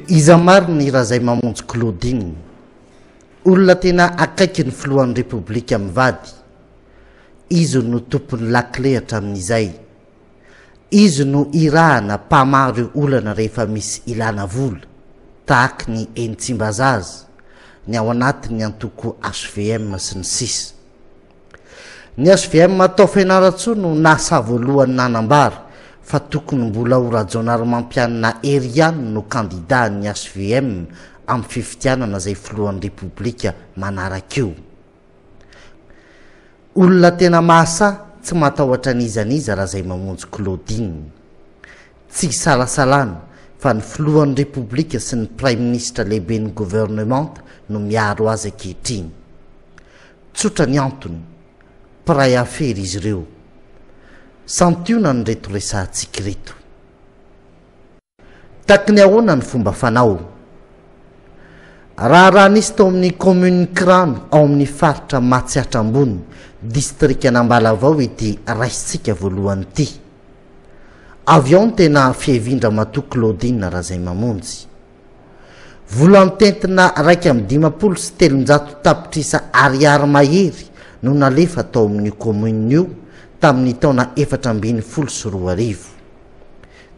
Iza mariny Razaimamonjy Claudine, olona tena akaiky ny filohan'ny Repoblika mivady. Izy no tompony lakle hatramin'izay. Izy no irahana mpamaro ireo olana rehefa misy ilana vola, tahaky ny Entsimbazaza, ny ao anatin'ny antoko HVM sy ny sisa. Ny HVM atao fianaratsoa no nasa voalohany nanambara fa tokony mbola ho rajonaromampianina ery ihany no kandida ny HVM amin'ny fifitianana izay filohan'ny Repoblika manarak'io. Olona tena mahasa tsy matahotra an'izaniza Razaimamonjy Claudine. Tsy salasalana fa ny filohan'ny Repoblika sy ny Prime Ministre lehibe ny gouvernement no miaro azy ankehitriny. Tsotra ny antony, mpiray afery izy ireo. Santiona ny reto resantsika reto. Takiny ahoana ny fomba fanao? Raha nisy tao amin'ny commune Krano ao amin'ny faritra Matsiatra ambony, distrika Anambalavao ity raisitsika voalohany ity. Avy ao ny tena fievindra matoa Claudine Razaimamonjy. Vola mitentina 1,5 tapitrisa ariary mahery no nalefa tao amin'ny commune io tamin'ny taona 2012.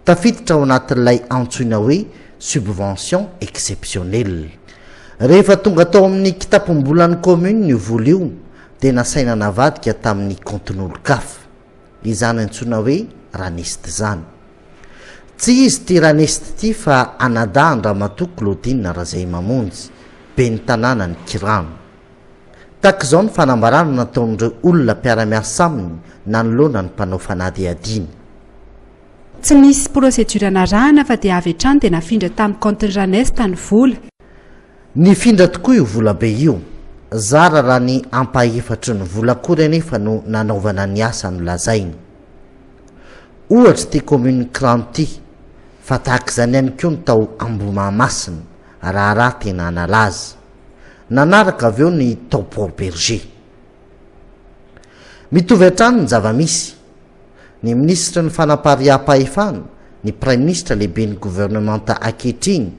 Tafiditra ao anatin'ilay antsoina hoe subvention exceptionnelle. Rehefa tonga tao amin'ny kitapom-bolan'ny commune io vola io dia nasaina navadika tamin'ny kontin'olo-kafa. Izany antsoina hoe ranesti zany. Tsy izy ty ranesti ty fa anada andramatoa Claudine Razaimamonjy, be ny tanàna ny Kirano. Tak'izao ny fanambarana nataon'ireo olona mpiara-miasa aminy nanoloana ny mpanao fanadihadiana. Tsy misy prosedura narahana fa dia avy hatrany dia nafindra tamin'ny compte ranesta ny vola. Nifindra tokoa io vola be io. Zara raha ny ampahefatry ny vola kory anefa no nanaovana ny asa no lazainy. Ohatra ty commune Krano ty, fa tahak'izany ihany koa ny tao Ambomahamasina, raha tena nalaza. Nanaraka avy eo ny tao Port Berger. Mitovy hatrany ny zava-misy. Ny ministra ny fanampariam-pahefana, ny prime ministre lehibe ny gouvernementa ankehitriny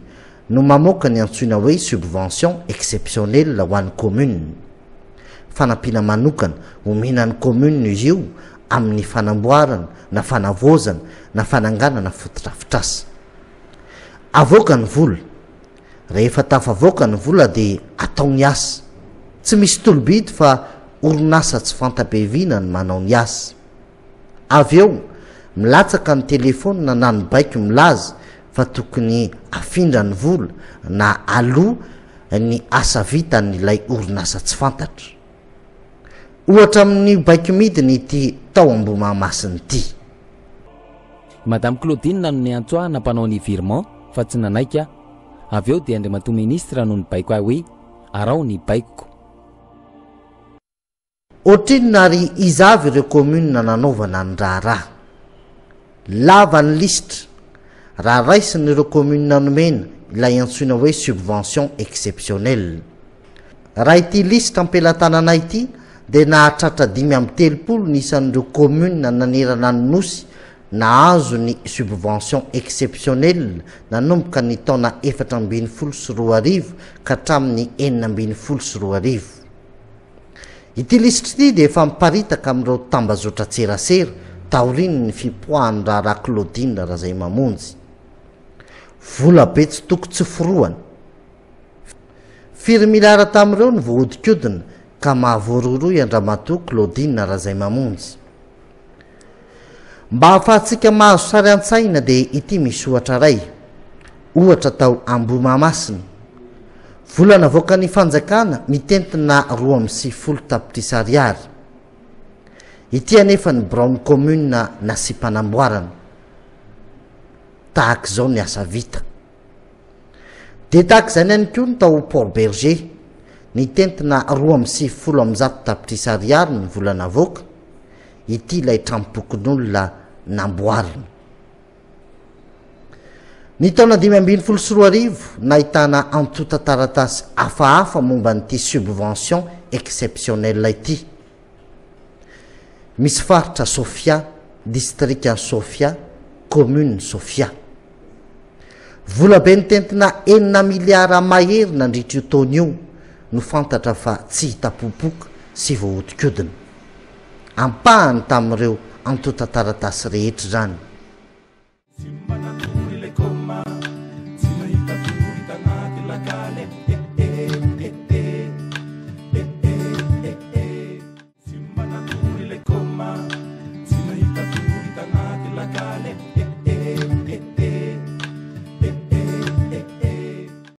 no mamoaka ny antsoina hoe subvention exceptionnelle ho an'ny commune. Fanampiana manokana omenan'ny commune izy io amin'ny fanamboarana, na fanavozana, na fananganana fotodrafitrasa. Avoaka ny vola. Rehefa tafavoaka ny vola dia atao ny asa. Tsy misy tolobidy fa orinasa tsy fantabeviana ny manao ny asa. Avy eo, milatsaka ny telefônina na ny baiko milaza fa tokony afindra ny vola na aloha ny asa vita n'ilay orinasa tsy fantatra. Ohatra amin'ny baiko midiny ity tao Ambomahamasina ity. Madame Claudine nanony antsoa nampanao ny virement fa tsy nanaika. Avy eo dia andriamatoa ministra no ny baiko ahy hoe arao ny baikoko. Ohatrinona ary izavy ireo commune nanaovana ny raharaha. Lava ny listra. Raha raisiny ireo commune nanomena ilay antsoina hoe subvention exceptionnelle. Raha ity listra ampelantanana ity dia nahatratra 530 nisan'ireo commune nanerana ny nosy nahazo ny subvention exceptionnelle nanomboka ny taona 2012 ka hatramin'ny 2012. Ity listra ity dia efa miparitaka amin'ireo tambazotra tserasera taoriny ny fipoahan'ny raharaha Claudine Razaimamonjy. Vola be tsy toko tsy foroany. Firy milara tamin'ireo ny voahodikodina ka mahavoaroroy andramatoa Claudine Razaimamonjy. Mba hahafahantsika mahazo sary an-tsaina dia ity misy ohatra ray. Ohatra tao Ambomahamasina. Vola navoaka ny fanjakana mitentina 2,50 tapitrisa ariary. Ity anefa ny Brown commune nasy-panamboarana. Tahak'izao ny asa vita. Dia tahak'izany ihany koa ny tao Port Berger. Nitentina 2,50 tapitrisa ariary ny vola navoaka. Ity ilay trampokon'olona namboarina. Ny taona 2012 nahitana antota taratasy hafahafa momba n'ity subvention exceptionnelle ity. Misy faritra Sofia, district Sofia, commune Sofia. vola be nitentina 9 miliara mahery nandritra io taona io no fantatra fa tsy hitapopoka sy voahodikodina ampahany tamin'ireo antotantaratasy rehetra zany